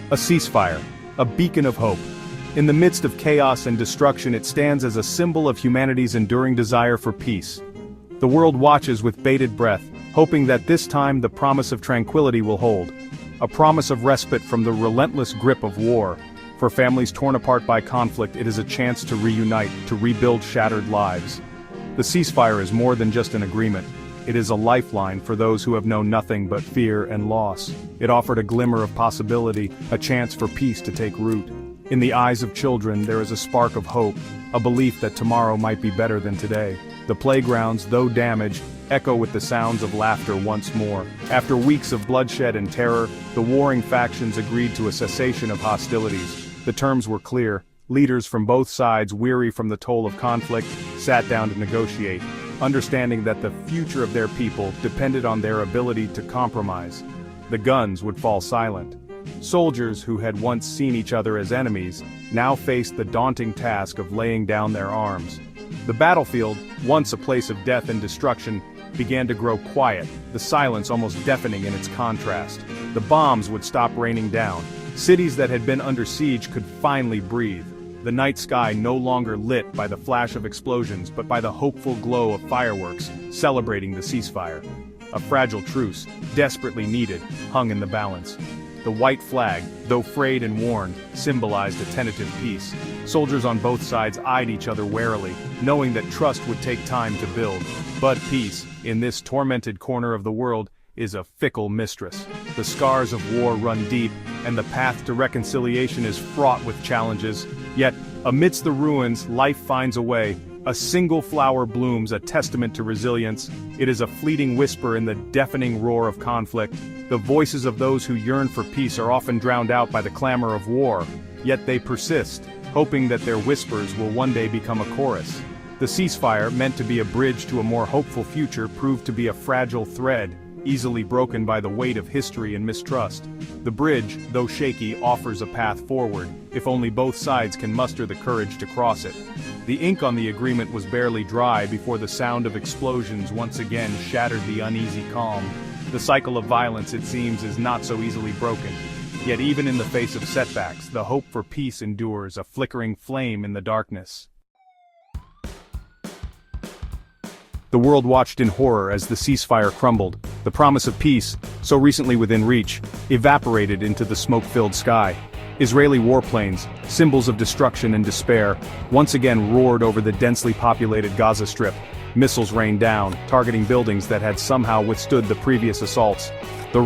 A ceasefire, a beacon of hope. In the midst of chaos and destruction, it stands as a symbol of humanity's enduring desire for peace. The world watches with bated breath, hoping that this time the promise of tranquility will hold. A promise of respite from the relentless grip of war. For families torn apart by conflict, it is a chance to reunite, to rebuild shattered lives. The ceasefire is more than just an agreement. It is a lifeline for those who have known nothing but fear and loss. It offered a glimmer of possibility, a chance for peace to take root. In the eyes of children there is a spark of hope, a belief that tomorrow might be better than today. The playgrounds, though damaged, echo with the sounds of laughter once more. After weeks of bloodshed and terror, the warring factions agreed to a cessation of hostilities. The terms were clear. Leaders from both sides, weary from the toll of conflict, sat down to negotiate, understanding that the future of their people depended on their ability to compromise. The guns would fall silent. Soldiers who had once seen each other as enemies, now faced the daunting task of laying down their arms. The battlefield, once a place of death and destruction, began to grow quiet, the silence almost deafening in its contrast. The bombs would stop raining down. Cities that had been under siege could finally breathe. The night sky no longer lit by the flash of explosions but by the hopeful glow of fireworks, celebrating the ceasefire. A fragile truce, desperately needed, hung in the balance. The white flag, though frayed and worn, symbolized a tentative peace. Soldiers on both sides eyed each other warily, knowing that trust would take time to build. But peace, in this tormented corner of the world, is a fickle mistress. The scars of war run deep, and the path to reconciliation is fraught with challenges. Yet, amidst the ruins, life finds a way. A single flower blooms, a testament to resilience. It is a fleeting whisper in the deafening roar of conflict. The voices of those who yearn for peace are often drowned out by the clamor of war. Yet they persist, hoping that their whispers will one day become a chorus. The ceasefire, meant to be a bridge to a more hopeful future, proved to be a fragile thread, easily broken by the weight of history and mistrust. The bridge, though shaky, offers a path forward, if only both sides can muster the courage to cross it. The ink on the agreement was barely dry before the sound of explosions once again shattered the uneasy calm. The cycle of violence, it seems, is not so easily broken. Yet even in the face of setbacks, the hope for peace endures, a flickering flame in the darkness. The world watched in horror as the ceasefire crumbled. The promise of peace, so recently within reach, evaporated into the smoke-filled sky. Israeli warplanes, symbols of destruction and despair, once again roared over the densely populated Gaza Strip. Missiles rained down, targeting buildings that had somehow withstood the previous assaults.